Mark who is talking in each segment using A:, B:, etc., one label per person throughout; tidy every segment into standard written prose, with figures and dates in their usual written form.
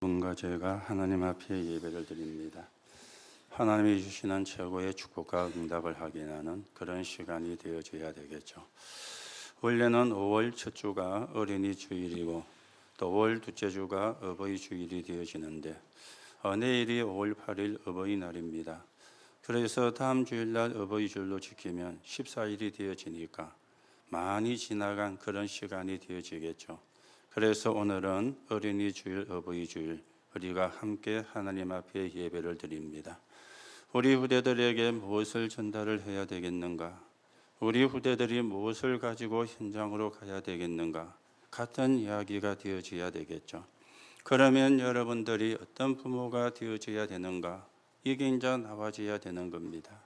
A: 여러분과 제가 하나님 앞에 예배를 드립니다. 하나님이 주시는 최고의 축복과 응답을 확인하는 그런 시간이 되어져야 되겠죠. 원래는 5월 첫 주가 어린이 주일이고 또 5월 둘째 주가 어버이 주일이 되어지는데 내일이 5월 8일 어버이날입니다. 그래서 다음 주일날 어버이 주일로 지키면 14일이 되어지니까 많이 지나간 그런 시간이 되어지겠죠. 그래서 오늘은 어린이 주일, 어버이 주일 우리가 함께 하나님 앞에 예배를 드립니다. 우리 후대들에게 무엇을 전달을 해야 되겠는가? 우리 후대들이 무엇을 가지고 현장으로 가야 되겠는가? 같은 이야기가 되어져야 되겠죠. 그러면 여러분들이 어떤 부모가 되어져야 되는가? 이게 이제 나와져야 되는 겁니다.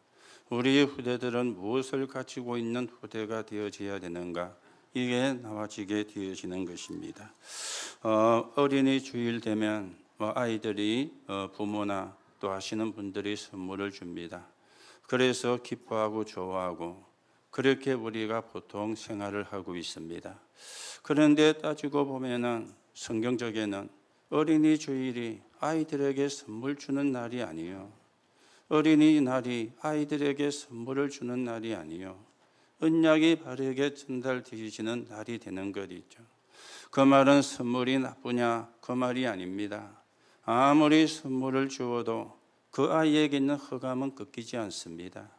A: 우리 후대들은 무엇을 가지고 있는 후대가 되어져야 되는가? 이게 나와지게 되어지는 것입니다. 어린이 주일 되면 아이들이 부모나 또 하시는 분들이 선물을 줍니다. 그래서 기뻐하고 좋아하고 그렇게 우리가 보통 생활을 하고 있습니다. 그런데 따지고 보면은 성경적에는 어린이 주일이 아이들에게 선물 주는 날이 아니에요. 어린이날이 아이들에게 선물을 주는 날이 아니에요. 언약이 바르게 전달되어지는 날이 되는 것이죠. 그 말은 선물이 나쁘냐 그 말이 아닙니다. 아무리 선물을 주어도 그 아이에게 있는 흑암은 꺾이지 않습니다.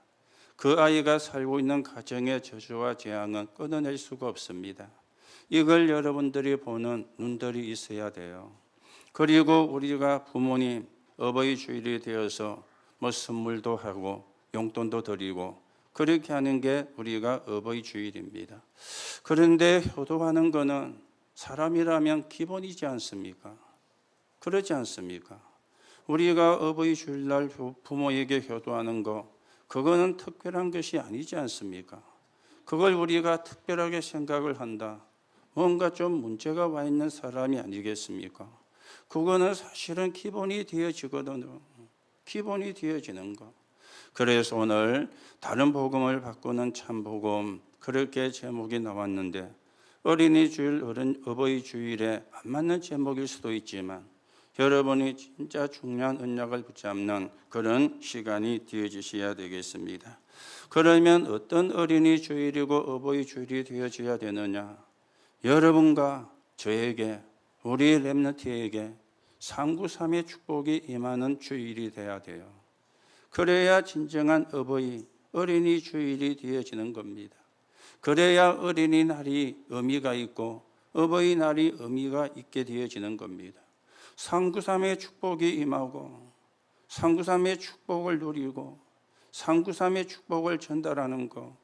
A: 그 아이가 살고 있는 가정의 저주와 재앙은 끊어낼 수가 없습니다. 이걸 여러분들이 보는 눈들이 있어야 돼요. 그리고 우리가 부모님 어버이 주일이 되어서 선물도 하고 용돈도 드리고 그렇게 하는 게 우리가 어버이 주일입니다. 그런데 효도하는 것은 사람이라면 기본이지 않습니까? 그러지 않습니까? 우리가 어버이 주일날 부모에게 효도하는 거 그거는 특별한 것이 아니지 않습니까? 그걸 우리가 특별하게 생각을 한다. 뭔가 좀 문제가 와 있는 사람이 아니겠습니까? 그거는 사실은 기본이 되어지거든요. 기본이 되어지는 거. 그래서 오늘 다른 복음을 바꾸는 참복음 그렇게 제목이 나왔는데 어린이 주일, 어버이 주일에 안 맞는 제목일 수도 있지만 여러분이 진짜 중요한 언약을 붙잡는 그런 시간이 되어지셔야 되겠습니다. 그러면 어떤 어린이 주일이고 어버이 주일이 되어져야 되느냐? 여러분과 저에게 우리 렘넌트에게 상구삼의 축복이 임하는 주일이 돼야 돼요. 그래야 진정한 어린이 주일이 되어지는 겁니다. 그래야 어린이날이 의미가 있고 어버이날이 의미가 있게 되어지는 겁니다. 상구삼의 축복이 임하고 상구삼의 축복을 누리고 상구삼의 축복을 전달하는 거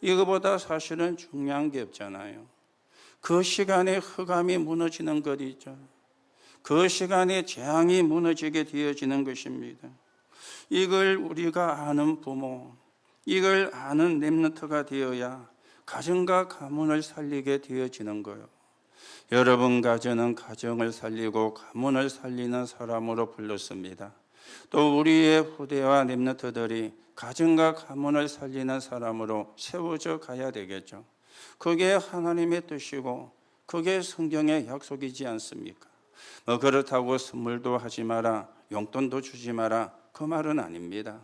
A: 이거보다 사실은 중요한 게 없잖아요. 그 시간에 흑암이 무너지는 것이죠. 그 시간에 재앙이 무너지게 되어지는 것입니다. 이걸 우리가 아는 부모, 이걸 아는 렘넌트가 되어야 가정과 가문을 살리게 되어지는 거예요. 여러분 가정은 가정을 살리고 가문을 살리는 사람으로 불렀습니다. 또 우리의 후대와 렘넌트들이 가정과 가문을 살리는 사람으로 세워져 가야 되겠죠. 그게 하나님의 뜻이고 그게 성경의 약속이지 않습니까? 그렇다고 선물도 하지 마라, 용돈도 주지 마라 그 말은 아닙니다.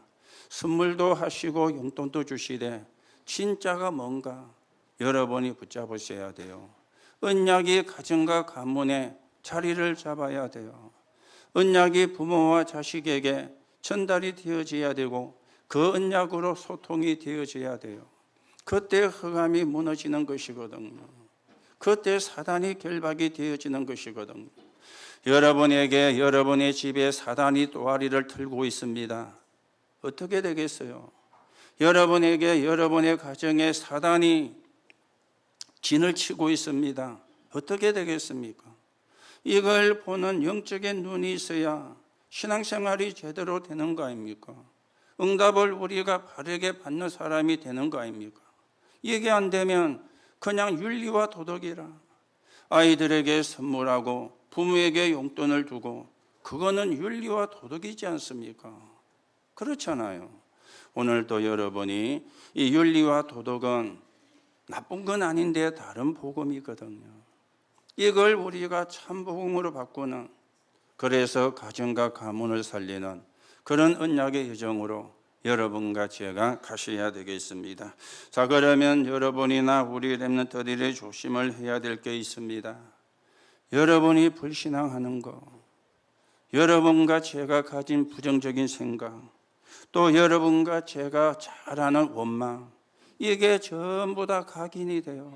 A: 선물도 하시고 용돈도 주시되 진짜가 뭔가 여러분이 붙잡으셔야 돼요. 언약이 가정과 가문에 자리를 잡아야 돼요. 언약이 부모와 자식에게 전달이 되어져야 되고 그 언약으로 소통이 되어져야 돼요. 그때 흑암이 무너지는 것이거든요. 그때 사단이 결박이 되어지는 것이거든요. 여러분에게 여러분의 집에 사단이 또아리를 틀고 있습니다. 어떻게 되겠어요? 여러분에게 여러분의 가정에 사단이 진을 치고 있습니다. 어떻게 되겠습니까? 이걸 보는 영적인 눈이 있어야 신앙생활이 제대로 되는 거 아닙니까? 응답을 우리가 바르게 받는 사람이 되는 거 아닙니까? 이게 안 되면 그냥 윤리와 도덕이라 아이들에게 선물하고 부모에게 용돈을 두고 그거는 윤리와 도덕이지 않습니까? 그렇잖아요. 오늘도 여러분이 이 윤리와 도덕은 나쁜 건 아닌데 다른 복음이거든요. 이걸 우리가 참 복음으로 바꾸는 그래서 가정과 가문을 살리는 그런 언약의 여정으로 여러분과 제가 가셔야 되겠습니다. 자, 그러면 여러분이나 우리 렘넌트들이 조심을 해야 될 게 있습니다. 여러분이 불신앙하는 거, 여러분과 제가 가진 부정적인 생각, 또 여러분과 제가 잘 아는 원망, 이게 전부 다 각인이 돼요.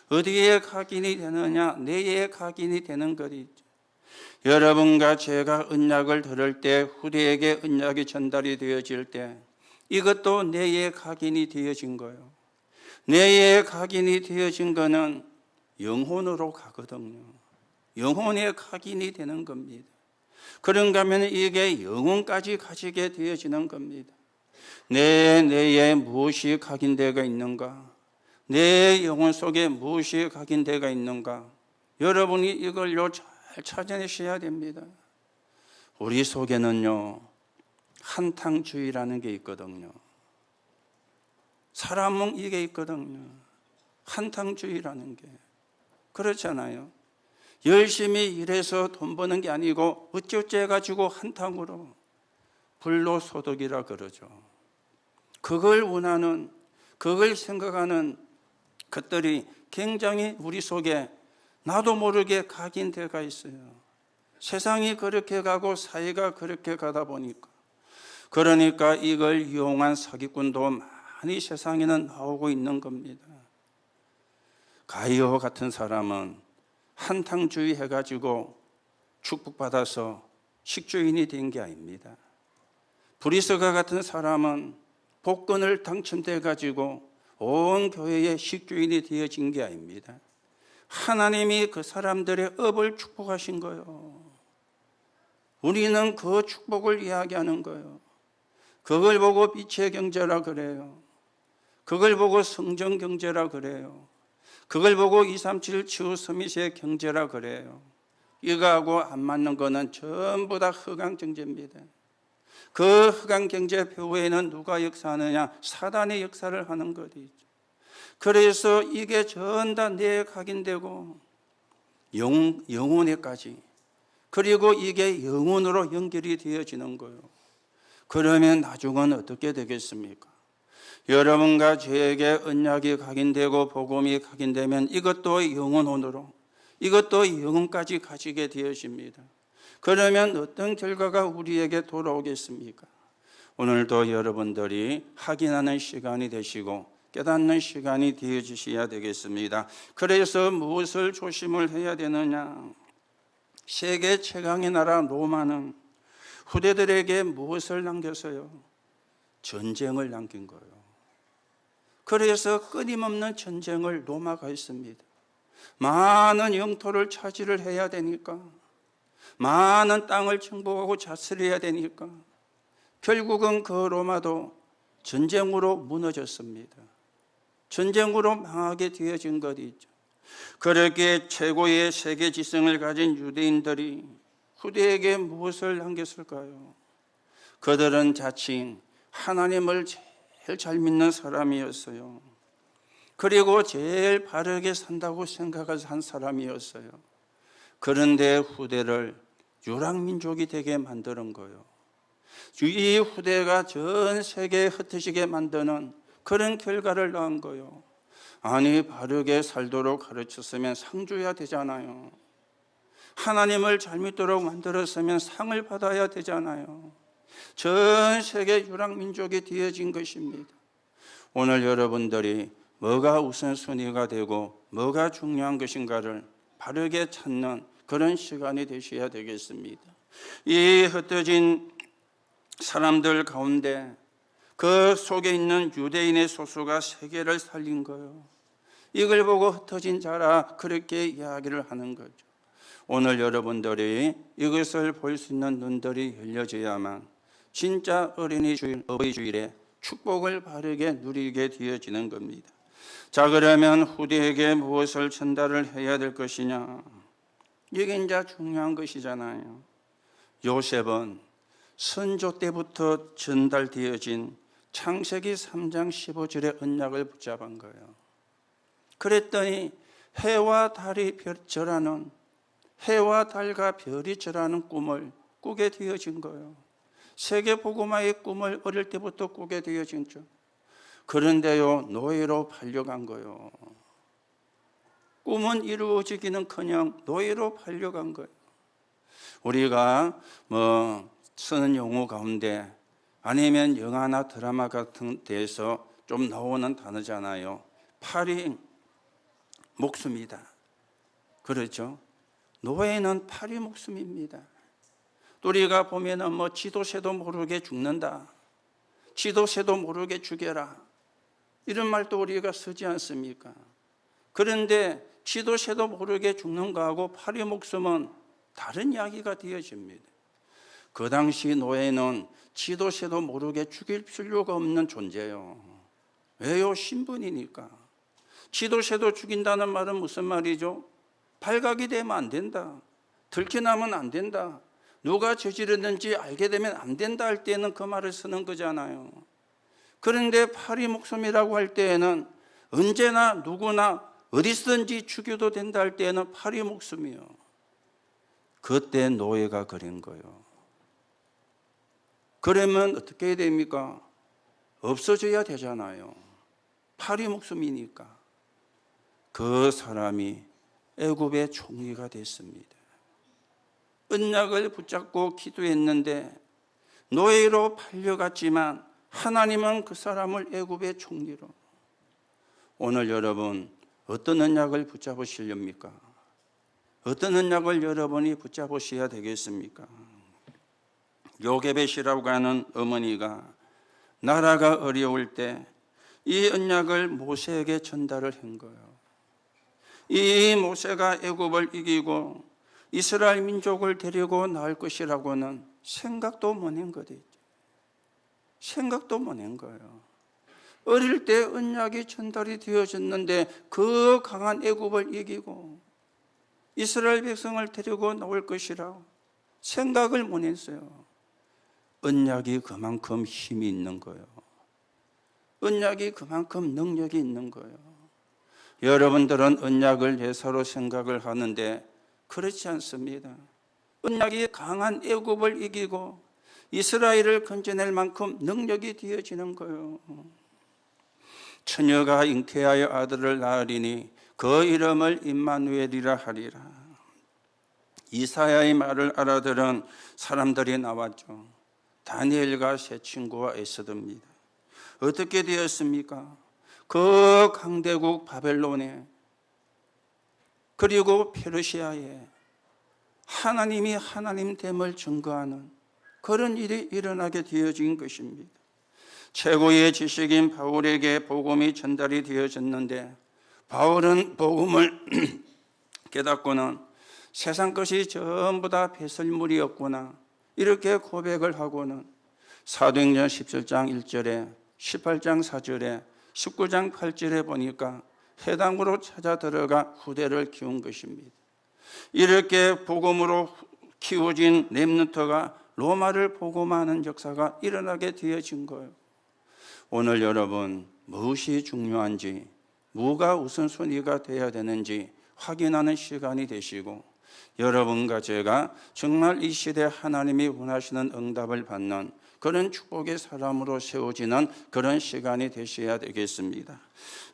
A: 어디에 각인이 되느냐? 내에 각인이 되는 것이죠. 여러분과 제가 언약을 들을 때, 후대에게 언약이 전달이 되어질 때 이것도 내에 각인이 되어진 거예요. 내에 각인이 되어진 거는 영혼으로 가거든요. 영혼에 각인이 되는 겁니다. 그런가 하면 이게 영혼까지 가지게 되어지는 겁니다. 내에 무엇이 각인되어 있는가? 내 영혼 속에 무엇이 각인되어 있는가? 여러분이 이걸요 잘 찾아내셔야 됩니다. 우리 속에는요 한탕주의라는 게 있거든요. 사람은 이게 있거든요. 한탕주의라는 게. 그렇잖아요. 열심히 일해서 돈 버는 게 아니고 어찌어찌 해가지고 한탕으로 불로소득이라 그러죠. 그걸 원하는, 그걸 생각하는 것들이 굉장히 우리 속에 나도 모르게 각인되어 있어요. 세상이 그렇게 가고 사회가 그렇게 가다 보니까. 그러니까 이걸 이용한 사기꾼도 많이 세상에는 나오고 있는 겁니다. 가이오 같은 사람은 한탕주의 해가지고 축복받아서 식주인이 된 게 아닙니다. 브리스가 같은 사람은 복권을 당첨돼가지고 온 교회의 식주인이 되어진 게 아닙니다. 하나님이 그 사람들의 업을 축복하신 거예요. 우리는 그 축복을 이야기하는 거예요. 그걸 보고 빛의 경제라 그래요. 그걸 보고 성정 경제라 그래요. 그걸 보고 237 치유 서밋의 경제라 그래요. 이거하고 안 맞는 거는 전부 다 흑암 경제입니다. 그 흑암 경제 배후에는 누가 역사하느냐? 사단의 역사를 하는 것이죠. 그래서 이게 전 다 내에 각인되고 영혼에까지, 그리고 이게 영혼으로 연결이 되어지는 거예요. 그러면 나중은 어떻게 되겠습니까? 여러분과 저에게 언약이 각인되고 복음이 각인되면 이것도 영혼으로, 이것도 영혼까지 가지게 되어집니다. 그러면 어떤 결과가 우리에게 돌아오겠습니까? 오늘도 여러분들이 확인하는 시간이 되시고 깨닫는 시간이 되어지셔야 되겠습니다. 그래서 무엇을 조심을 해야 되느냐? 세계 최강의 나라 로마는 후대들에게 무엇을 남겼어요? 전쟁을 남긴 거예요. 그래서 끊임없는 전쟁을 로마가 했습니다. 많은 영토를 차지를 해야 되니까, 많은 땅을 정복하고 자스려야 되니까 결국은 그 로마도 전쟁으로 무너졌습니다. 전쟁으로 망하게 되어진 것이죠. 그렇게 최고의 세계 지성을 가진 유대인들이 후대에게 무엇을 남겼을까요? 그들은 자칭 하나님을 제일 잘 믿는 사람이었어요. 그리고 제일 바르게 산다고 생각해서 한 사람이었어요. 그런데 후대를 유랑민족이 되게 만드는 거예요. 이 후대가 전 세계에 흩어지게 만드는 그런 결과를 낳은 거예요. 아니, 바르게 살도록 가르쳤으면 상 줘야 되잖아요. 하나님을 잘 믿도록 만들었으면 상을 받아야 되잖아요. 전 세계 유랑민족이 되어진 것입니다. 오늘 여러분들이 뭐가 우선순위가 되고 뭐가 중요한 것인가를 바르게 찾는 그런 시간이 되셔야 되겠습니다. 이 흩어진 사람들 가운데 그 속에 있는 유대인의 소수가 세계를 살린 거예요. 이걸 보고 흩어진 자라 그렇게 이야기를 하는 거죠. 오늘 여러분들이 이것을 볼 수 있는 눈들이 열려져야만 진짜 어린이 주일, 어버이 주일에 축복을 바르게 누리게 되어지는 겁니다. 자, 그러면 후대에게 무엇을 전달을 해야 될 것이냐? 이게 이제 중요한 것이잖아요. 요셉은 선조 때부터 전달되어진 창세기 3장 15절의 언약을 붙잡은 거예요. 그랬더니 해와 달이 절하는 해와 달과 별이 절하는 꿈을 꾸게 되어진 거예요. 세계 복음화의 꿈을 어릴 때부터 꾸게 되어진죠. 그런데요, 노예로 팔려간 거예요. 꿈은 이루어지기는커녕 노예로 팔려간 거예요. 우리가 쓰는 용어 가운데 아니면 영화나 드라마 같은 데에서 좀 나오는 단어잖아요. 팔이 목숨이다. 그렇죠? 노예는 팔이 목숨입니다. 또 우리가 보면은 지도새도 모르게 죽는다. 지도새도 모르게 죽여라. 이런 말도 우리가 쓰지 않습니까? 그런데 지도새도 모르게 죽는 거하고 팔이 목숨은 다른 이야기가 되어집니다. 그 당시 노예는 지도새도 모르게 죽일 필요가 없는 존재예요. 왜요? 신분이니까. 지도새도 죽인다는 말은 무슨 말이죠? 발각이 되면 안 된다. 들켜나면 안 된다. 누가 저지르는지 알게 되면 안 된다 할 때는 그 말을 쓰는 거잖아요. 그런데 팔이 목숨이라고 할 때에는 언제나 누구나 어디서든지 죽여도 된다 할 때에는 팔이 목숨이요. 그때 노예가 그린 거예요. 그러면 어떻게 해야 됩니까? 없어져야 되잖아요. 팔이 목숨이니까. 그 사람이 애굽의 총리가 됐습니다. 언약을 붙잡고 기도했는데 노예로 팔려갔지만 하나님은 그 사람을 애굽의 총리로. 오늘 여러분 어떤 언약을 붙잡으시렵니까? 어떤 언약을 여러분이 붙잡으셔야 되겠습니까? 요게벳이라고 하는 어머니가 나라가 어려울 때 이 언약을 모세에게 전달을 한 거예요. 이 모세가 애굽을 이기고 이스라엘 민족을 데리고 나올 것이라고는 생각도 못 한 거죠. 생각도 못 한 거예요. 어릴 때 언약이 전달이 되어졌는데 그 강한 애굽을 이기고 이스라엘 백성을 데리고 나올 것이라고 생각을 못 했어요. 언약이 그만큼 힘이 있는 거예요. 언약이 그만큼 능력이 있는 거예요. 여러분들은 언약을 예사로 생각을 하는데 그렇지 않습니다. 언약이 강한 애굽을 이기고 이스라엘을 건져낼 만큼 능력이 되어지는 거예요. 처녀가 잉태하여 아들을 낳으리니 그 이름을 임마누엘이라 하리라. 이사야의 말을 알아들은 사람들이 나왔죠. 다니엘과 세 친구와 에스더입니다. 어떻게 되었습니까? 그 강대국 바벨론에 그리고 페르시아에 하나님이 하나님됨을 증거하는 그런 일이 일어나게 되어진 것입니다. 최고의 지식인 바울에게 복음이 전달이 되어졌는데 바울은 복음을 깨닫고는 세상 것이 전부 다 배설물이었구나 이렇게 고백을 하고는 사도행전 17장 1절에 18장 4절에 19장 8절에 보니까 해당으로 찾아 들어가 후대를 키운 것입니다. 이렇게 복음으로 키워진 렘넌트가 로마를 복음하는 역사가 일어나게 되어진 거예요. 오늘 여러분 무엇이 중요한지 뭐가 우선순위가 되어야 되는지 확인하는 시간이 되시고 여러분과 제가 정말 이 시대에 하나님이 원하시는 응답을 받는 그런 축복의 사람으로 세워지는 그런 시간이 되셔야 되겠습니다.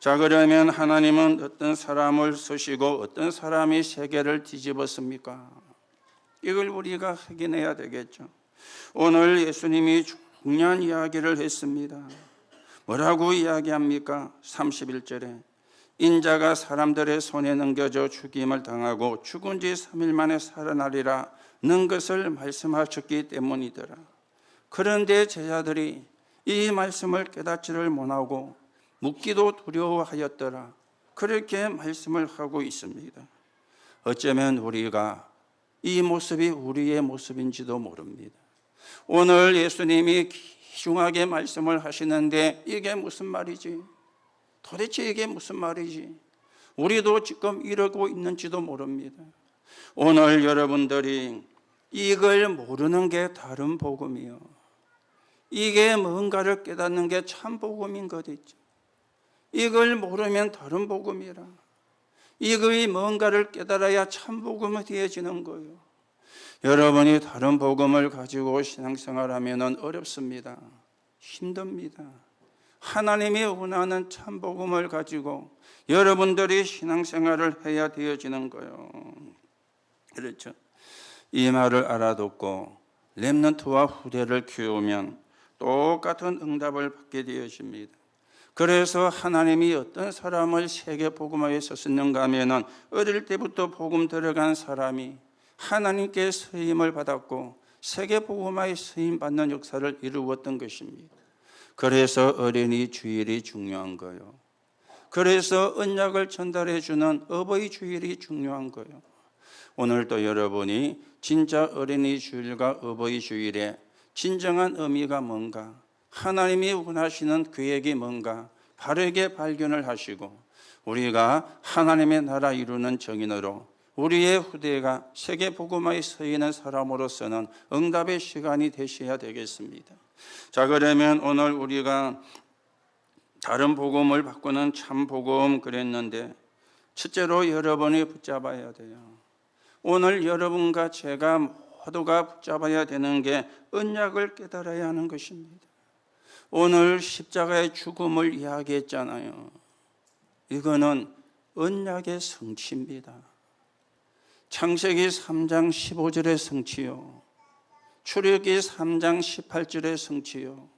A: 자, 그러면 하나님은 어떤 사람을 쓰시고 어떤 사람이 세계를 뒤집었습니까? 이걸 우리가 확인해야 되겠죠. 오늘 예수님이 중요한 이야기를 했습니다. 뭐라고 이야기합니까? 31절에 인자가 사람들의 손에 넘겨져 죽임을 당하고 죽은 지 3일 만에 살아나리라 는 것을 말씀하셨기 때문이더라. 그런데 제자들이 이 말씀을 깨닫지를 못하고 묻기도 두려워하였더라. 그렇게 말씀을 하고 있습니다. 어쩌면 우리가 이 모습이 우리의 모습인지도 모릅니다. 오늘 예수님이 귀중하게 말씀을 하시는데 이게 무슨 말이지? 도대체 이게 무슨 말이지? 우리도 지금 이러고 있는지도 모릅니다. 오늘 여러분들이 이걸 모르는 게 다른 복음이요. 이게 뭔가를 깨닫는 게 참 복음인 것 있죠. 이걸 모르면 다른 복음이라. 이거의 뭔가를 깨달아야 참 복음이 되어지는 거예요. 여러분이 다른 복음을 가지고 신앙생활하면 어렵습니다. 힘듭니다. 하나님이 원하는 참 복음을 가지고 여러분들이 신앙생활을 해야 되어지는 거예요. 그렇죠? 이 말을 알아듣고 렘넌트와 후대를 키우면 똑같은 응답을 받게 되어집니다. 그래서 하나님이 어떤 사람을 세계 복음화에 썼는가 하면은 어릴 때부터 복음 들어간 사람이 하나님께 쓰임을 받았고 세계 복음화에 쓰임 받는 역사를 이루었던 것입니다. 그래서 어린이 주일이 중요한 거예요. 그래서 언약을 전달해 주는 어버이 주일이 중요한 거예요. 오늘도 여러분이 진짜 어린이 주일과 어버이 주일의 진정한 의미가 뭔가, 하나님이 원하시는 계획이 뭔가 바르게 발견을 하시고 우리가 하나님의 나라 이루는 정인으로 우리의 후대가 세계 복음화에 서있는 사람으로서는 응답의 시간이 되셔야 되겠습니다. 자, 그러면 오늘 우리가 다른 복음을 바꾸는 참 복음 그랬는데 첫째로 여러분이 붙잡아야 돼요. 오늘 여러분과 제가 모두가 붙잡아야 되는 게 언약을 깨달아야 하는 것입니다. 오늘 십자가의 죽음을 이야기했잖아요. 이거는 언약의 성취입니다. 창세기 3장 15절의 성취요, 출애굽기 3장 18절의 성취요,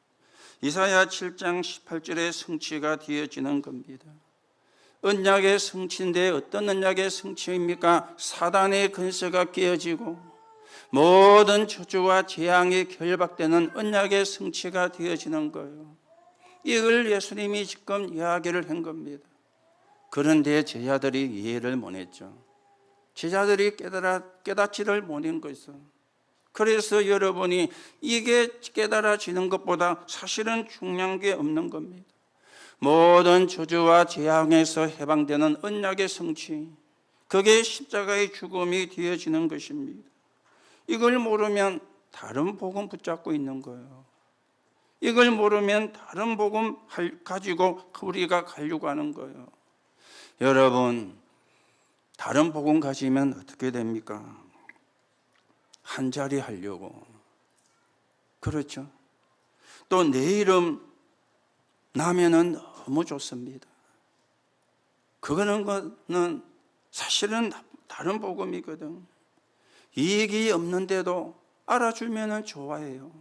A: 이사야 7장 18절의 성취가 되어지는 겁니다. 언약의 성취인데 어떤 언약의 성취입니까? 사단의 근세가 깨어지고 모든 저주와 재앙이 결박되는 언약의 성취가 되어지는 거예요. 이걸 예수님이 지금 이야기를 한 겁니다. 그런데 제자들이 이해를 못했죠. 제자들이 깨닫지를 못한 것이죠. 그래서 여러분이 이게 깨달아지는 것보다 사실은 중요한 게 없는 겁니다. 모든 저주와 재앙에서 해방되는 언약의 성취, 그게 십자가의 죽음이 되어지는 것입니다. 이걸 모르면 다른 복음 붙잡고 있는 거예요. 이걸 모르면 다른 복음 가지고 우리가 가려고 하는 거예요. 여러분, 다른 복음 가지면 어떻게 됩니까? 한 자리 하려고. 그렇죠? 또 내 이름 나면은 너무 좋습니다. 그거는 사실은 다른 복음이거든. 이익이 없는데도 알아주면은 좋아해요.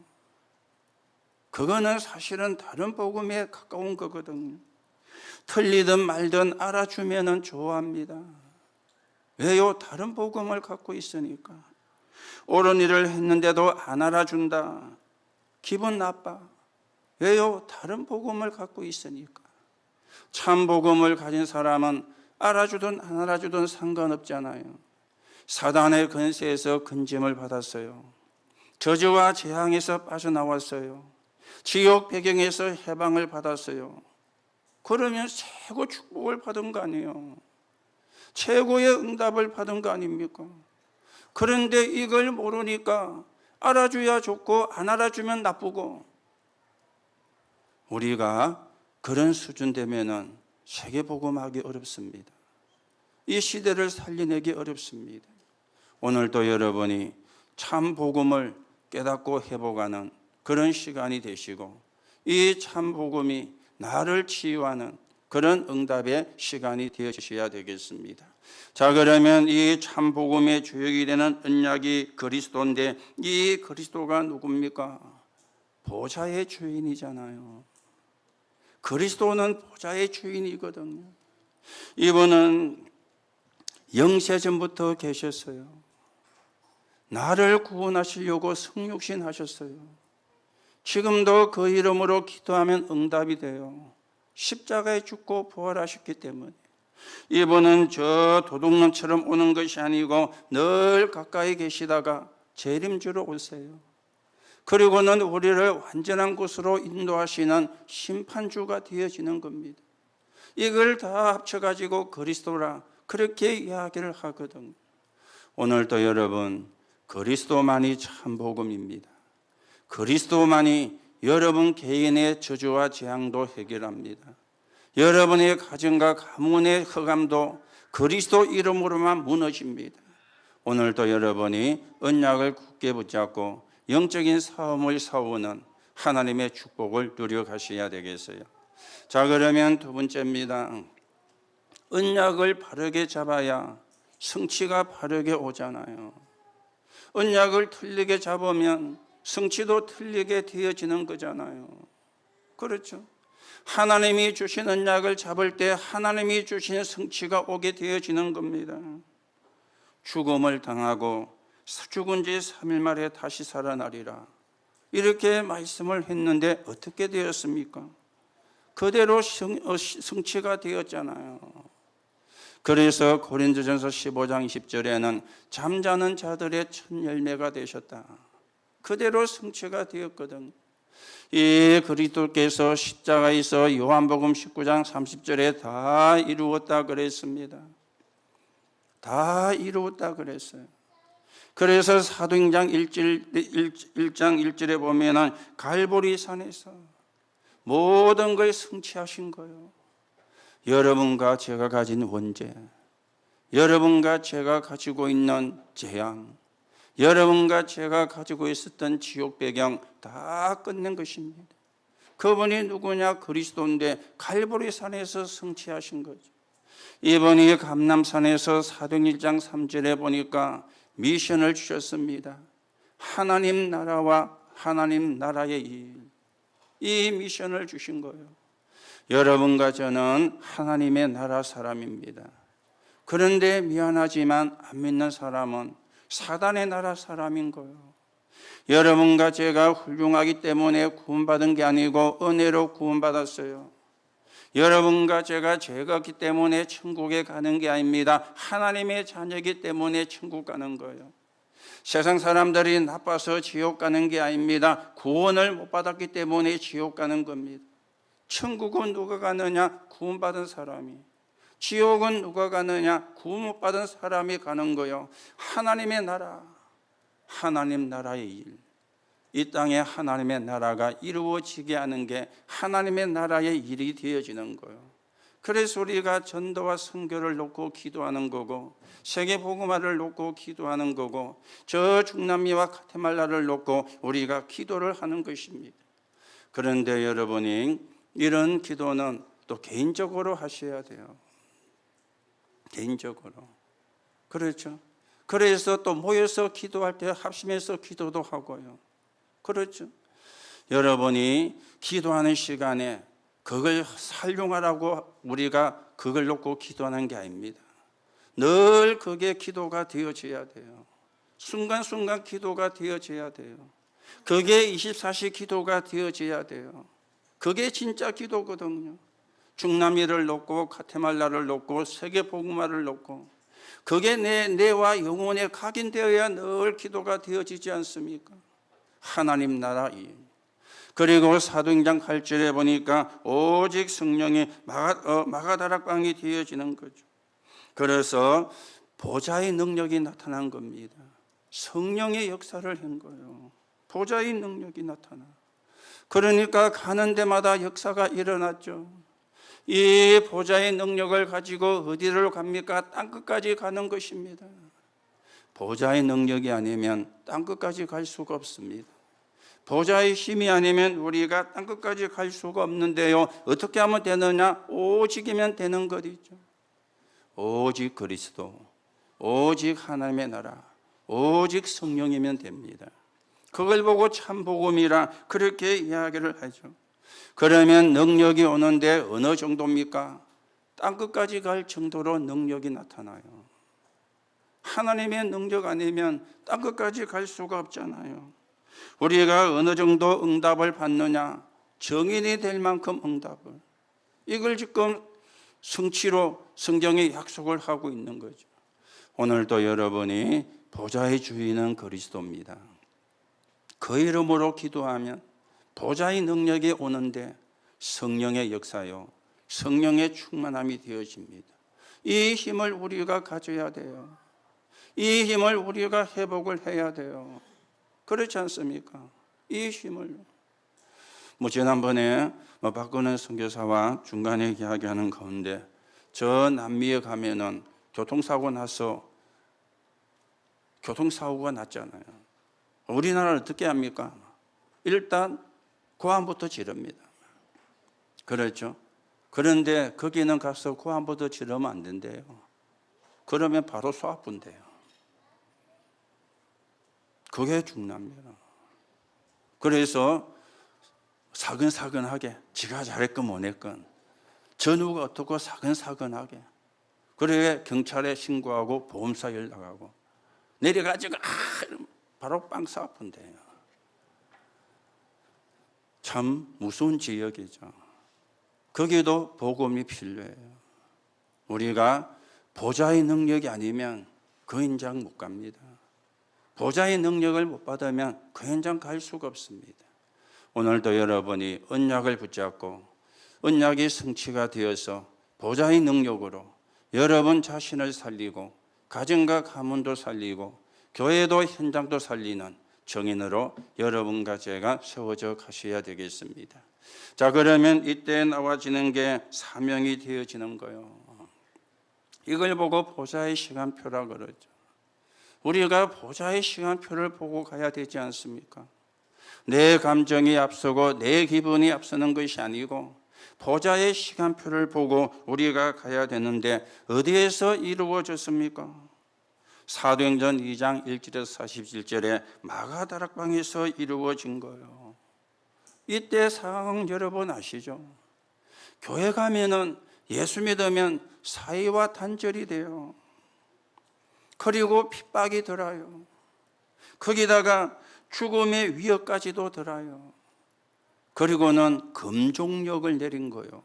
A: 그거는 사실은 다른 복음에 가까운 거거든요. 틀리든 말든 알아주면은 좋아합니다. 왜요? 다른 복음을 갖고 있으니까. 옳은 일을 했는데도 안 알아준다. 기분 나빠. 왜요? 다른 복음을 갖고 있으니까. 참 복음을 가진 사람은 알아주든 안 알아주든 상관없잖아요. 사단의 근세에서 건짐을 받았어요. 저주와 재앙에서 빠져나왔어요. 지옥 배경에서 해방을 받았어요. 그러면 최고 축복을 받은 거 아니에요. 최고의 응답을 받은 거 아닙니까? 그런데 이걸 모르니까 알아줘야 좋고 안 알아주면 나쁘고, 우리가 그런 수준 되면은 세계복음하기 어렵습니다. 이 시대를 살려내기 어렵습니다. 오늘도 여러분이 참 복음을 깨닫고 회복하는 그런 시간이 되시고, 이 참 복음이 나를 치유하는 그런 응답의 시간이 되어주셔야 되겠습니다. 자, 그러면 이 참 복음의 주역이 되는 언약이 그리스도인데, 이 그리스도가 누굽니까? 보좌의 주인이잖아요. 그리스도는 보좌의 주인이거든요. 이분은 영세전부터 계셨어요. 나를 구원하시려고 성육신 하셨어요. 지금도 그 이름으로 기도하면 응답이 돼요. 십자가에 죽고 부활하셨기 때문에. 이분은 저 도둑놈처럼 오는 것이 아니고 늘 가까이 계시다가 재림주로 오세요. 그리고는 우리를 완전한 곳으로 인도하시는 심판주가 되어지는 겁니다. 이걸 다 합쳐가지고 그리스도라 그렇게 이야기를 하거든요. 오늘도 여러분, 그리스도만이 참 복음입니다. 그리스도만이 여러분 개인의 저주와 재앙도 해결합니다. 여러분의 가정과 가문의 흑암도 그리스도 이름으로만 무너집니다. 오늘도 여러분이 언약을 굳게 붙잡고 영적인 싸움을 싸우는 하나님의 축복을 누려가셔야 되겠어요. 자, 그러면 두 번째입니다. 언약을 바르게 잡아야 성취가 바르게 오잖아요. 언약을 틀리게 잡으면 성취도 틀리게 되어지는 거잖아요. 그렇죠? 하나님이 주신 언약을 잡을 때 하나님이 주신 성취가 오게 되어지는 겁니다. 죽음을 당하고 죽은 지 3일 만에 다시 살아나리라, 이렇게 말씀을 했는데 어떻게 되었습니까? 그대로 성취가 되었잖아요. 그래서 고린도전서 15장 20절에는 잠자는 자들의 첫 열매가 되셨다, 그대로 성취가 되었거든요. 이 그리스도께서 십자가에서 요한복음 19장 30절에 다 이루었다 그랬습니다. 다 이루었다 그랬어요. 그래서 사도행전 1장 1절에 보면은 갈보리 산에서 모든 걸 성취하신 거예요. 여러분과 제가 가진 원죄, 여러분과 제가 가지고 있는 재앙, 여러분과 제가 가지고 있었던 지옥 배경 다 끝낸 것입니다. 그분이 누구냐? 그리스도인데 갈보리 산에서 성취하신 거죠. 이번에 감람산에서 사도행전 1장 3절에 보니까 미션을 주셨습니다. 하나님 나라와 하나님 나라의 일, 이 미션을 주신 거예요. 여러분과 저는 하나님의 나라 사람입니다. 그런데 미안하지만 안 믿는 사람은 사단의 나라 사람인 거예요. 여러분과 제가 훌륭하기 때문에 구원받은 게 아니고 은혜로 구원받았어요. 여러분과 제가 죄가 없기 때문에 천국에 가는 게 아닙니다. 하나님의 자녀이기 때문에 천국 가는 거예요. 세상 사람들이 나빠서 지옥 가는 게 아닙니다. 구원을 못 받았기 때문에 지옥 가는 겁니다. 천국은 누가 가느냐? 구원받은 사람이. 지옥은 누가 가느냐? 구원 못 받은 사람이 가는 거예요. 하나님의 나라, 하나님 나라의 일, 이 땅에 하나님의 나라가 이루어지게 하는 게 하나님의 나라의 일이 되어지는 거예요. 그래서 우리가 전도와 선교를 놓고 기도하는 거고, 세계 복음화를 놓고 기도하는 거고, 저 중남미와 가테말라를 놓고 우리가 기도를 하는 것입니다. 그런데 여러분이 이런 기도는 또 개인적으로 하셔야 돼요. 개인적으로. 그렇죠? 그래서 또 모여서 기도할 때 합심해서 기도도 하고요. 그렇죠? 여러분이 기도하는 시간에 그걸 활용하라고 우리가 그걸 놓고 기도하는 게 아닙니다. 늘 그게 기도가 되어져야 돼요. 순간순간 기도가 되어져야 돼요. 그게 24시 기도가 되어져야 돼요. 그게 진짜 기도거든요. 중남미를 놓고 가테말라를 놓고 세계 복음화를 놓고 그게 내와 영혼에 각인되어야 늘 기도가 되어지지 않습니까? 하나님 나라 일. 그리고 사도행전 8절에 보니까 오직 성령이 마가다락방이 되어지는 거죠. 그래서 보좌의 능력이 나타난 겁니다. 성령의 역사를 한 거예요. 보좌의 능력이 나타나. 그러니까 가는 데마다 역사가 일어났죠. 이 보좌의 능력을 가지고 어디로 갑니까? 땅끝까지 가는 것입니다. 보좌의 능력이 아니면 땅끝까지 갈 수가 없습니다. 보좌의 힘이 아니면 우리가 땅끝까지 갈 수가 없는데요. 어떻게 하면 되느냐? 오직이면 되는 것이죠. 오직 그리스도, 오직 하나님의 나라, 오직 성령이면 됩니다. 그걸 보고 참 복음이라 그렇게 이야기를 하죠. 그러면 능력이 오는데 어느 정도입니까? 땅끝까지 갈 정도로 능력이 나타나요. 하나님의 능력 아니면 땅끝까지 갈 수가 없잖아요. 우리가 어느 정도 응답을 받느냐? 정인이 될 만큼 응답을. 이걸 지금 성취로 성경에 약속을 하고 있는 거죠. 오늘도 여러분이 보좌의 주인은 그리스도입니다. 그 이름으로 기도하면 보좌의 능력이 오는데 성령의 역사요, 성령의 충만함이 되어집니다. 이 힘을 우리가 가져야 돼요. 이 힘을 우리가 회복을 해야 돼요. 그렇지 않습니까? 이 힘을. 지난번에 박근혜 선교사와 중간에 이야기하는 가운데 저 남미에 가면은 교통사고가 났잖아요. 우리나라는 어떻게 합니까? 일단 고함부터 지릅니다. 그렇죠? 그런데 거기는 가서 고함부터 지르면 안 된대요. 그러면 바로 쏘아뿐대요. 그게 중요합니다. 그래서 사근사근하게 지가 잘했건 못했건 전후가 어떻고 사근사근하게 그래 경찰에 신고하고 보험사 연락하고 내려가지고 바로 빵 쏴뿐대요. 참 무서운 지역이죠. 거기도 복음이 필요해요. 우리가 보좌의 능력이 아니면 그 현장 못 갑니다. 보좌의 능력을 못 받으면 그 현장 갈 수가 없습니다. 오늘도 여러분이 언약을 붙잡고 언약이 성취가 되어서 보좌의 능력으로 여러분 자신을 살리고 가정과 가문도 살리고 교회도 현장도 살리는 정인으로 여러분과 제가 세워져 가셔야 되겠습니다. 자, 그러면 이때 나와지는 게 사명이 되어지는 거예요. 이걸 보고 보좌의 시간표라 그러죠. 우리가 보좌의 시간표를 보고 가야 되지 않습니까? 내 감정이 앞서고 내 기분이 앞서는 것이 아니고 보좌의 시간표를 보고 우리가 가야 되는데 어디에서 이루어졌습니까? 사도행전 2장 1절에서 41절에 마가다락방에서 이루어진 거예요. 이때 상황 여러분 아시죠? 교회 가면은 예수 믿으면 사이와 단절이 돼요. 그리고 핍박이 들어요. 거기다가 죽음의 위협까지도 들어요. 그리고는 금종력을 내린 거예요.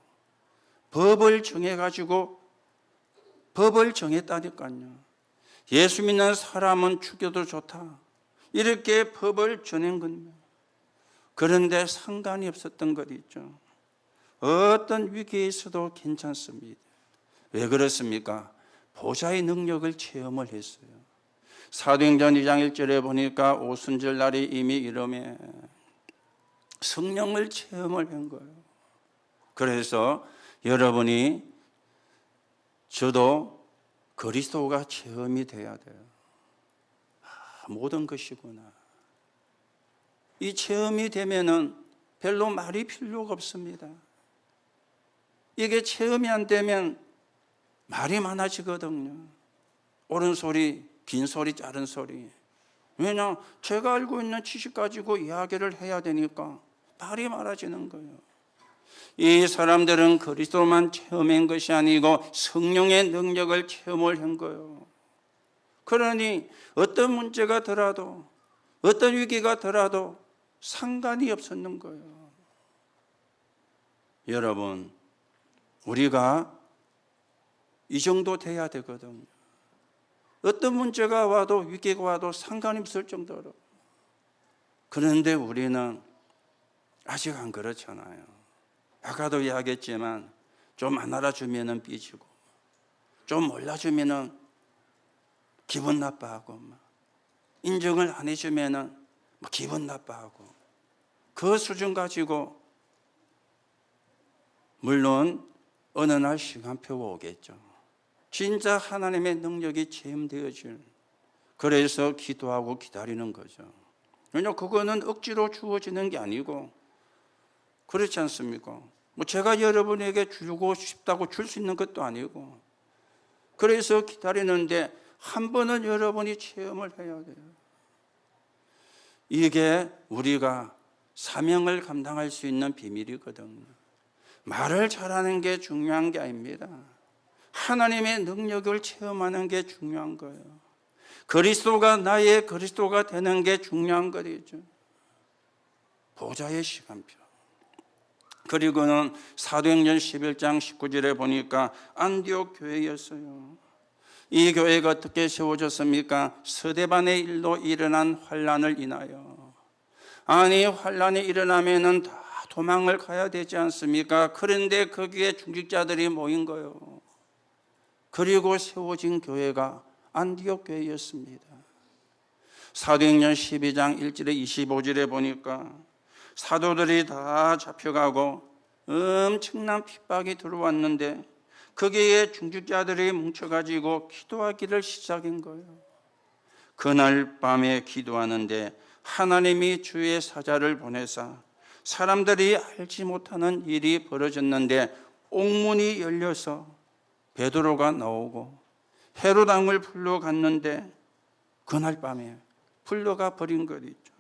A: 법을 정해가지고 법을 정했다니까요. 예수 믿는 사람은 죽여도 좋다. 이렇게 법을 정한 겁니다. 그런데 상관이 없었던 것 있죠. 어떤 위기에 있어도 괜찮습니다. 왜 그렇습니까? 보좌의 능력을 체험을 했어요. 사도행전 2장 1절에 보니까 오순절 날이 이미 이름에 성령을 체험을 한 거예요. 그래서 여러분이 저도 그리스도가 체험이 돼야 돼요. 모든 것이구나. 이 체험이 되면은 별로 말이 필요가 없습니다. 이게 체험이 안 되면 말이 많아지거든요. 옳은 소리, 긴 소리, 짧은 소리. 왜냐? 제가 알고 있는 지식 가지고 이야기를 해야 되니까 말이 많아지는 거예요. 이 사람들은 그리스도만 체험한 것이 아니고 성령의 능력을 체험을 한 거예요. 그러니 어떤 문제가 더라도 어떤 위기가 더라도 상관이 없었는 거예요. 여러분, 우리가 이 정도 돼야 되거든요. 어떤 문제가 와도 위기가 와도 상관이 없을 정도로. 그런데 우리는 아직 안 그렇잖아요. 아까도 이야기했지만 좀 안 알아주면 삐지고 좀 몰라주면 기분 나빠하고 인정을 안 해주면 기분 나빠하고 그 수준 가지고 물론 어느 날 시간표가 오겠죠. 진짜 하나님의 능력이 체험되어질. 그래서 기도하고 기다리는 거죠. 왜냐하면 그거는 억지로 주어지는 게 아니고 그렇지 않습니까? 제가 여러분에게 주고 싶다고 줄 수 있는 것도 아니고 그래서 기다리는데 한 번은 여러분이 체험을 해야 돼요. 이게 우리가 사명을 감당할 수 있는 비밀이거든요. 말을 잘하는 게 중요한 게 아닙니다. 하나님의 능력을 체험하는 게 중요한 거예요. 그리스도가 나의 그리스도가 되는 게 중요한 거죠. 보좌의 시간표. 그리고는 사도행전 11장 19절에 보니까 안디옥 교회였어요. 이 교회가 어떻게 세워졌습니까? 서대반의 일로 일어난 환란을 인하여. 아니 환란이 일어나면은 다 도망을 가야 되지 않습니까? 그런데 거기에 중직자들이 모인 거예요. 그리고 세워진 교회가 안디옥 교회였습니다. 사도행전 12장 1절에 25절에 보니까 사도들이 다 잡혀가고 엄청난 핍박이 들어왔는데 거기에 중직자들이 뭉쳐가지고 기도하기를 시작한 거예요. 그날 밤에 기도하는데 하나님이 주의 사자를 보내사 사람들이 알지 못하는 일이 벌어졌는데 옥문이 열려서 베드로가 나오고 헤롯 왕을 불러갔는데 그날 밤에 불러가 버린 것 있죠.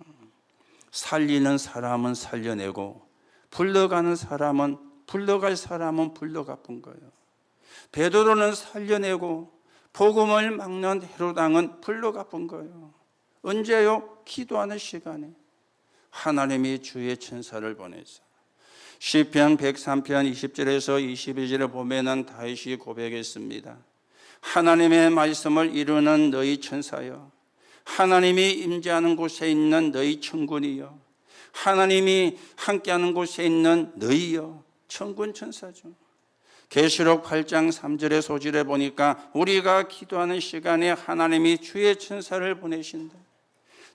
A: 살리는 사람은 살려내고 불러가는 사람은 불러갈 사람은 불러가 본 거예요. 베드로는 살려내고 복음을 막는 헤롯 왕은 불러가 본 거예요. 언제요? 기도하는 시간에 하나님이 주의 천사를 보내서 시편 103편 20절에서 22절에 보면은 다윗이 고백했습니다. 하나님의 말씀을 이루는 너희 천사여, 하나님이 임재하는 곳에 있는 너희 천군이여, 하나님이 함께하는 곳에 있는 너희여. 천군 천사죠. 계시록 8장 3절의 소절에 보니까 우리가 기도하는 시간에 하나님이 주의 천사를 보내신다.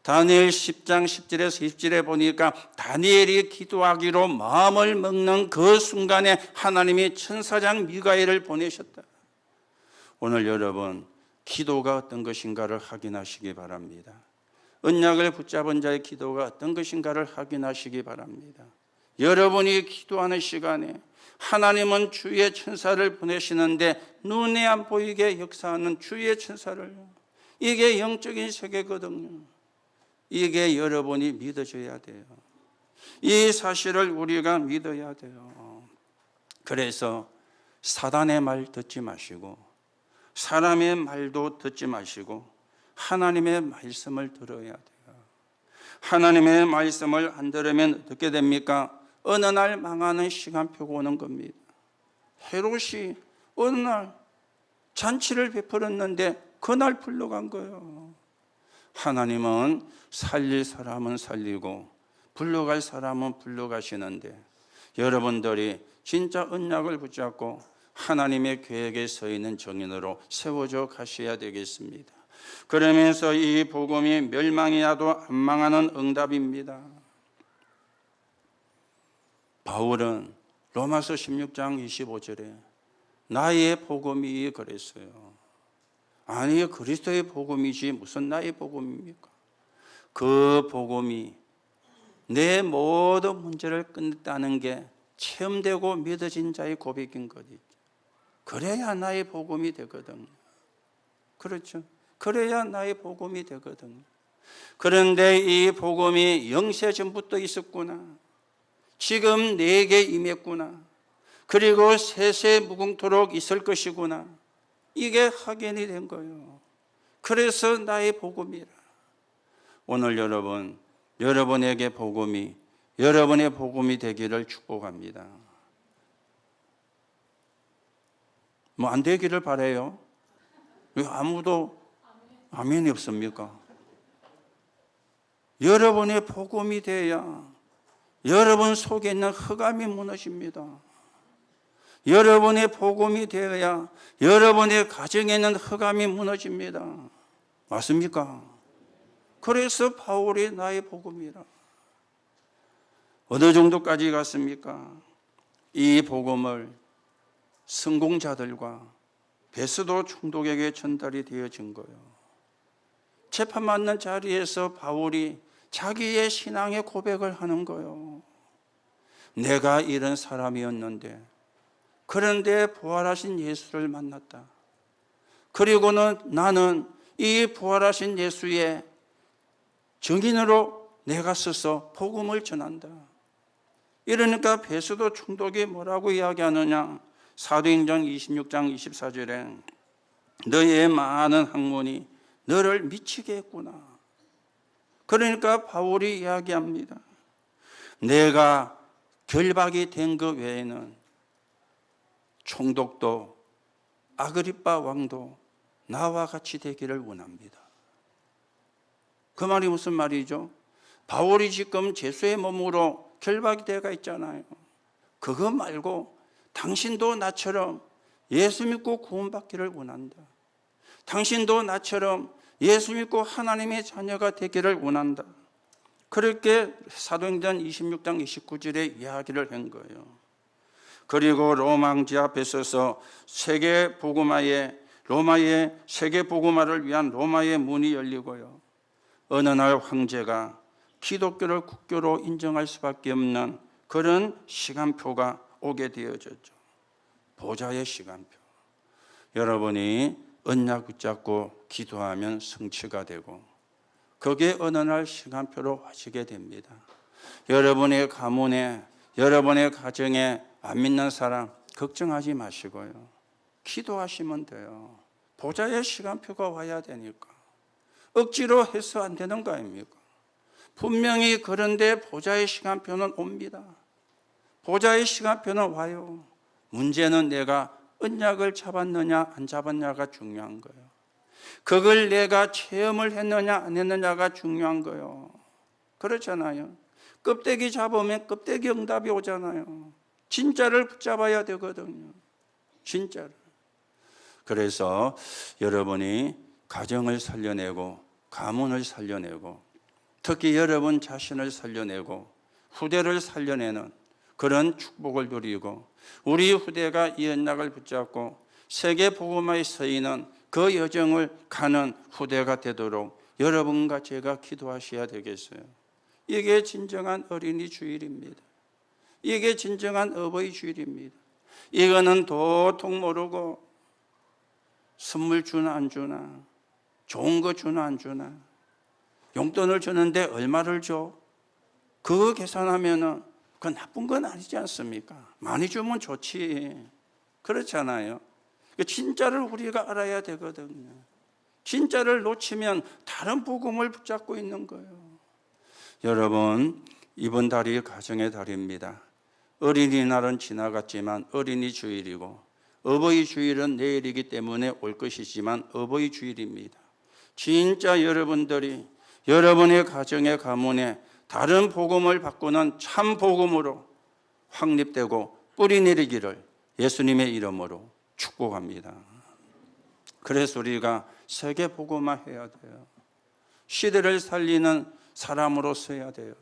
A: 다니엘 10장 10절에서 20절에 보니까 다니엘이 기도하기로 마음을 먹는 그 순간에 하나님이 천사장 미가엘을 보내셨다. 오늘 여러분 기도가 어떤 것인가를 확인하시기 바랍니다. 언약을 붙잡은 자의 기도가 어떤 것인가를 확인하시기 바랍니다. 여러분이 기도하는 시간에 하나님은 주의 천사를 보내시는데 눈에 안 보이게 역사하는 주의 천사를, 이게 영적인 세계거든요. 이게 여러분이 믿어줘야 돼요. 이 사실을 우리가 믿어야 돼요. 그래서 사단의 말 듣지 마시고 사람의 말도 듣지 마시고 하나님의 말씀을 들어야 돼요. 하나님의 말씀을 안 들으면 어떻게 됩니까? 어느 날 망하는 시간표가 오는 겁니다. 헤롯이 어느 날 잔치를 베풀었는데 그날 불러간 거예요. 하나님은 살릴 사람은 살리고 불러갈 사람은 불러가시는데 여러분들이 진짜 언약을 붙잡고 하나님의 계획에 서 있는 정인으로 세워져 가셔야 되겠습니다. 그러면서 이 복음이 멸망이라도 안 망하는 응답입니다. 바울은 로마서 16장 25절에 나의 복음이 그랬어요. 아니 그리스도의 복음이지 무슨 나의 복음입니까? 그 복음이 내 모든 문제를 끝냈다는 게 체험되고 믿어진 자의 고백인 거지. 그래야 나의 복음이 되거든요. 그렇죠? 그래야 나의 복음이 되거든요. 그런데 이 복음이 영세 전부터 있었구나. 지금 내게 임했구나. 그리고 세세 무궁토록 있을 것이구나. 이게 확인이 된 거예요. 그래서 나의 복음이라. 오늘 여러분, 여러분에게 복음이 여러분의 복음이 되기를 축복합니다. 뭐 안 되기를 바라요? 왜 아무도 아멘이 없습니까? 여러분의 복음이 돼야 여러분 속에 있는 흑암이 무너집니다. 여러분의 복음이 되어야 여러분의 가정에 있는 흑암이 무너집니다. 맞습니까? 그래서 바울이 나의 복음이라. 어느 정도까지 갔습니까? 이 복음을 성공자들과 베스도 총독에게 전달이 되어진 거예요. 재판받는 자리에서 바울이 자기의 신앙의 고백을 하는 거예요. 내가 이런 사람이었는데 그런데 부활하신 예수를 만났다. 그리고는 나는 이 부활하신 예수의 증인으로 내가 서서 복음을 전한다. 이러니까 베스도 총독이 뭐라고 이야기하느냐? 사도행전 26장 24절에 너의 많은 학문이 너를 미치게 했구나. 그러니까 바울이 이야기합니다. 내가 결박이 된 것 외에는 총독도 아그리빠 왕도 나와 같이 되기를 원합니다. 그 말이 무슨 말이죠? 바울이 지금 죄수의 몸으로 결박이 되어 있잖아요. 그거 말고 당신도 나처럼 예수 믿고 구원받기를 원한다. 당신도 나처럼 예수 믿고 하나님의 자녀가 되기를 원한다. 그렇게 사도행전 26장 29절에 이야기를 한 거예요. 그리고 로마 황제 앞에 서서 로마의 세계 복음화를 위한 로마의 문이 열리고요. 어느 날 황제가 기독교를 국교로 인정할 수밖에 없는 그런 시간표가 오게 되어졌죠. 보좌의 시간표. 여러분이 언약 붙잡고 기도하면 성취가 되고 그게 어느 날 시간표로 와지게 됩니다. 여러분의 가문에, 여러분의 가정에 안 믿는 사람 걱정하지 마시고요. 기도하시면 돼요. 보좌의 시간표가 와야 되니까. 억지로 해서 안 되는 거 아닙니까? 분명히 그런데 보좌의 시간표는 옵니다. 보좌의 시간표는 와요. 문제는 내가 언약을 잡았느냐 안 잡았냐가 중요한 거예요. 그걸 내가 체험을 했느냐 안 했느냐가 중요한 거예요. 그렇잖아요. 껍데기 잡으면 껍데기 응답이 오잖아요. 진짜를 붙잡아야 되거든요. 진짜를. 그래서 여러분이 가정을 살려내고 가문을 살려내고 특히 여러분 자신을 살려내고 후대를 살려내는 그런 축복을 누리고 우리 후대가 이 언약을 붙잡고 세계 복음화의 서있는 그 여정을 가는 후대가 되도록 여러분과 제가 기도하셔야 되겠어요. 이게 진정한 어린이 주일입니다. 이게 진정한 어버이 주일입니다. 이거는 도통 모르고 선물 주나 안 주나, 좋은 거 주나 안 주나, 용돈을 주는데 얼마를 줘? 그거 계산하면은 그건 나쁜 건 아니지 않습니까? 많이 주면 좋지. 그렇잖아요. 진짜를 우리가 알아야 되거든요. 진짜를 놓치면 다른 복음을 붙잡고 있는 거예요. 여러분, 이번 달이 가정의 달입니다. 어린이날은 지나갔지만 어린이 주일이고 어버이 주일은 내일이기 때문에 올 것이지만 어버이 주일입니다. 진짜 여러분들이 여러분의 가정의 가문에 다른 복음을 바꾸는 참 복음으로 확립되고 뿌리 내리기를 예수님의 이름으로 축복합니다. 그래서 우리가 세계 복음화 해야 돼요. 시대를 살리는 사람으로서 해야 돼요.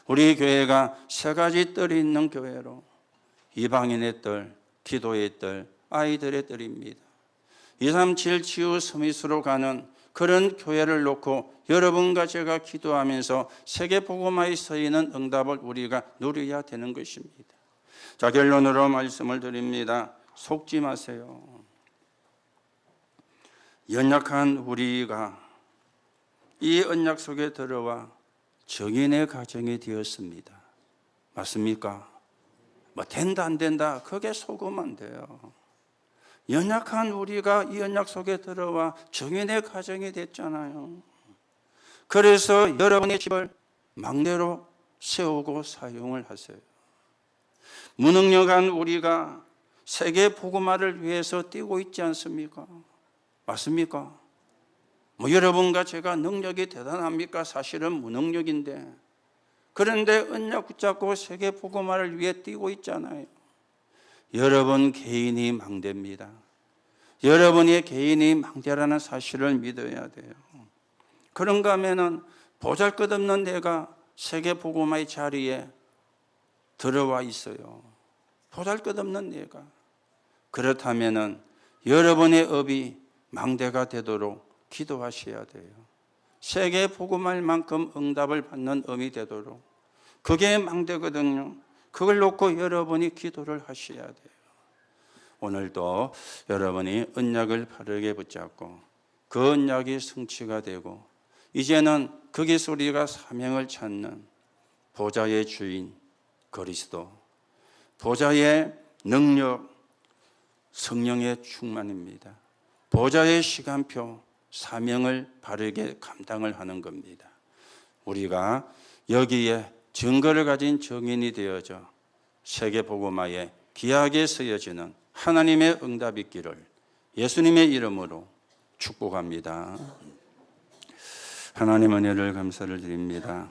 A: 우리 교회가 세 가지 뜰이 있는 교회로 이방인의 뜰, 기도의 뜰, 아이들의 뜰입니다. 237 치유 서밋으로 가는 그런 교회를 놓고 여러분과 제가 기도하면서 세계 복음화에 서있는 응답을 우리가 누려야 되는 것입니다. 자, 결론으로 말씀을 드립니다. 속지 마세요. 연약한 우리가 이 언약 속에 들어와 정인의 가정이 되었습니다. 맞습니까? 뭐 된다 안 된다 그게 속으면 안 돼요. 연약한 우리가 이 언약 속에 들어와 정인의 가정이 됐잖아요. 그래서 여러분의 집을 막내로 세우고 사용을 하세요. 무능력한 우리가 세계 복음화를 위해서 뛰고 있지 않습니까? 맞습니까? 뭐 여러분과 제가 능력이 대단합니까? 사실은 무능력인데 그런데 언약 붙잡고 세계 복음화를 위해 뛰고 있잖아요. 여러분 개인이 망대입니다. 여러분의 개인이 망대라는 사실을 믿어야 돼요. 그런가 하면은 보잘것없는 내가 세계 복음화의 자리에 들어와 있어요. 보잘것없는 내가. 그렇다면은 여러분의 업이 망대가 되도록 기도하셔야 돼요. 세계 복음할 만큼 응답을 받는 업이 되도록. 그게 망대거든요. 그걸 놓고 여러분이 기도를 하셔야 돼요. 오늘도 여러분이 언약을 바르게 붙잡고 그 언약이 성취가 되고 이제는 거기서 우리가 사명을 찾는 보좌의 주인 그리스도, 보좌의 능력 성령의 충만입니다. 보좌의 시간표 사명을 바르게 감당을 하는 겁니다. 우리가 여기에 증거를 가진 정인이 되어져 세계 복음화에 귀하게 쓰여지는 하나님의 응답이 있기를 예수님의 이름으로 축복합니다. 하나님 은혜를 감사를 드립니다.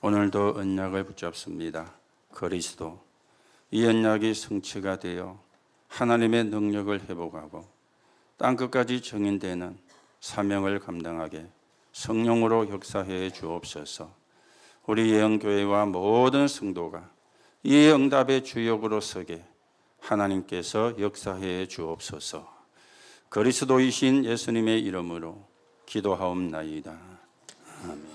A: 오늘도 언약을 붙잡습니다. 그리스도, 이 언약이 성취가 되어 하나님의 능력을 회복하고 땅끝까지 정인되는 사명을 감당하게 성령으로 역사해 주옵소서. 우리 예언교회와 모든 성도가 이 응답의 주역으로 서게 하나님께서 역사해 주옵소서. 그리스도이신 예수님의 이름으로 기도하옵나이다. 아멘.